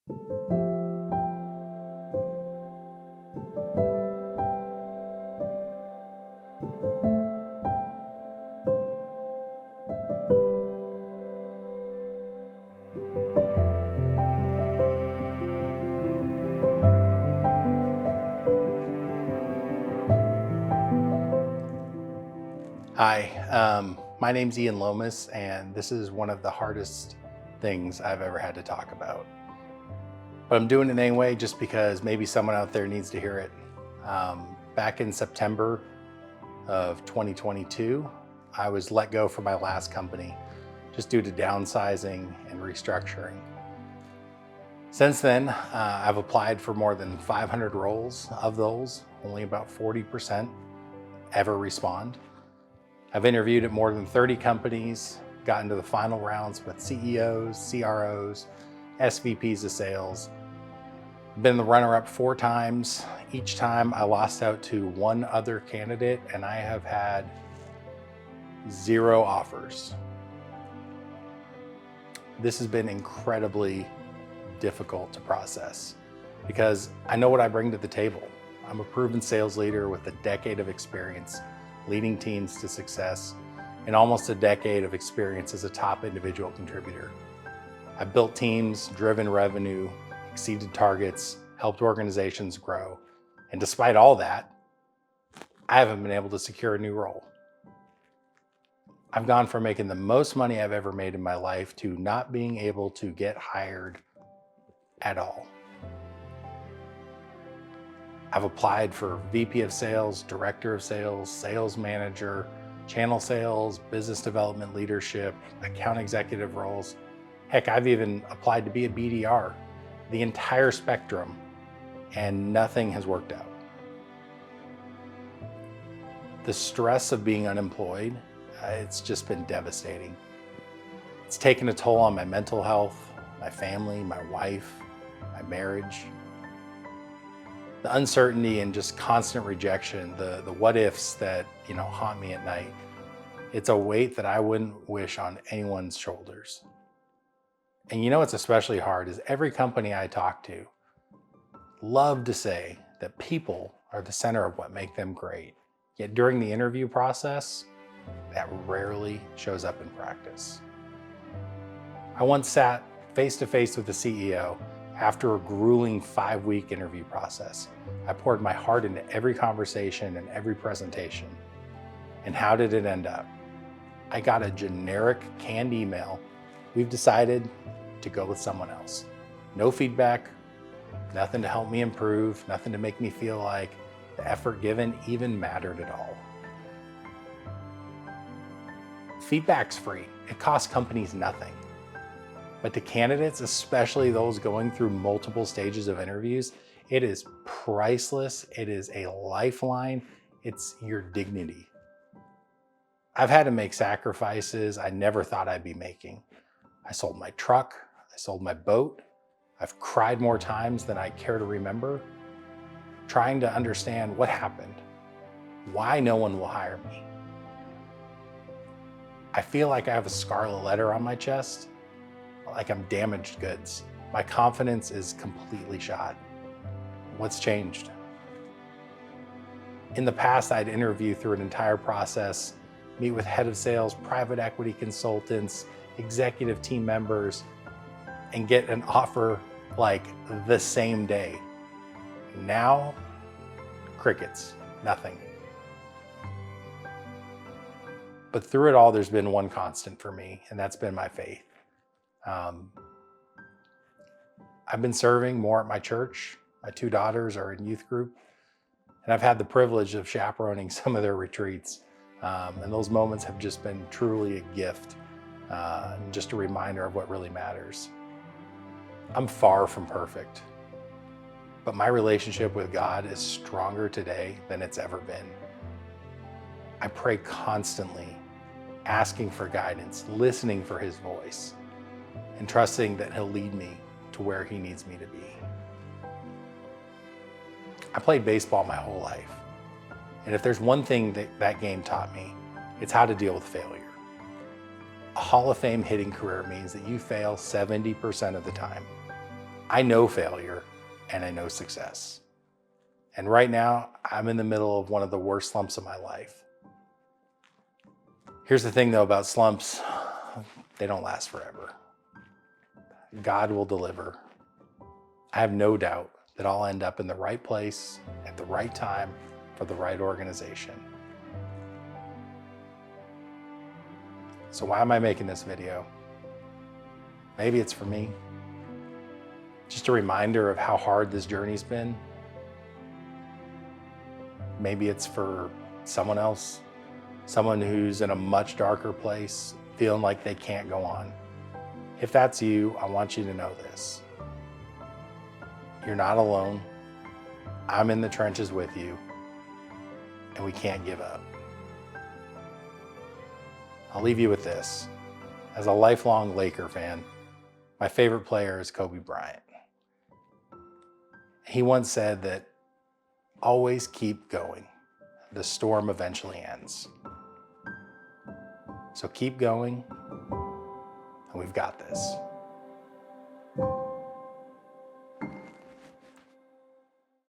Hi, my name's Ian Lomas, and this is one of the hardest things I've ever had to talk about. But I'm doing it anyway just because maybe someone out there needs to hear it. Back in September of 2022, I was let go from my last company just due to downsizing and restructuring. Since then, I've applied for more than 500 roles. Of those, only about 40% ever respond. I've interviewed at more than 30 companies, gotten to the final rounds with CEOs, CROs, SVPs of sales. Been the runner-up 4 times. Each time I lost out to one other candidate, and I have had 0 offers. This has been incredibly difficult to process because I know what I bring to the table. I'm a proven sales leader with a decade of experience leading teams to success, and almost a decade of experience as a top individual contributor. I've built teams, driven revenue, exceeded targets, helped organizations grow. And despite all that, I haven't been able to secure a new role. I've gone from making the most money I've ever made in my life to not being able to get hired at all. I've applied for VP of sales, director of sales, sales manager, channel sales, business development leadership, account executive roles. Heck, I've even applied to be a BDR, the entire spectrum, and nothing has worked out. The stress of being unemployed, it's just been devastating. It's taken a toll on my mental health, my family, my wife, my marriage. The uncertainty and just constant rejection, the what ifs that haunt me at night. It's a weight that I wouldn't wish on anyone's shoulders. And what's especially hard is every company I talk to love to say that people are the center of what make them great. Yet during the interview process, that rarely shows up in practice. I once sat face to face with the CEO after a grueling 5-week interview process. I poured my heart into every conversation and every presentation. And how did it end up? I got a generic canned email. We've decided to go with someone else. No feedback, nothing to help me improve, nothing to make me feel like the effort given even mattered at all. Feedback's free. It costs companies nothing. But to candidates, especially those going through multiple stages of interviews, it is priceless. It is a lifeline. It's your dignity. I've had to make sacrifices I never thought I'd be making. I sold my truck. I sold my boat. I've cried more times than I care to remember, trying to understand what happened, why no one will hire me. I feel like I have a scarlet letter on my chest, like I'm damaged goods. My confidence is completely shot. What's changed? In the past, I'd interview through an entire process, meet with head of sales, private equity consultants, executive team members, and get an offer like the same day. Now, crickets, nothing. But through it all, there's been one constant for me, and that's been my faith. I've been serving more at my church. My 2 daughters are in youth group, and I've had the privilege of chaperoning some of their retreats. And those moments have just been truly a gift, and just a reminder of what really matters. I'm far from perfect, but my relationship with God is stronger today than it's ever been. I pray constantly, asking for guidance, listening for His voice, and trusting that He'll lead me to where He needs me to be. I played baseball my whole life, and if there's one thing that game taught me, it's how to deal with failure. A Hall of Fame hitting career means that you fail 70% of the time. I know failure and I know success. And right now, I'm in the middle of one of the worst slumps of my life. Here's the thing though about slumps, they don't last forever. God will deliver. I have no doubt that I'll end up in the right place at the right time for the right organization. So why am I making this video? Maybe it's for me. Just a reminder of how hard this journey's been. Maybe it's for someone else, someone who's in a much darker place, feeling like they can't go on. If that's you, I want you to know this. You're not alone. I'm in the trenches with you, and we can't give up. I'll leave you with this. As a lifelong Laker fan, my favorite player is Kobe Bryant. He once said that always keep going. The storm eventually ends. So keep going, and we've got this.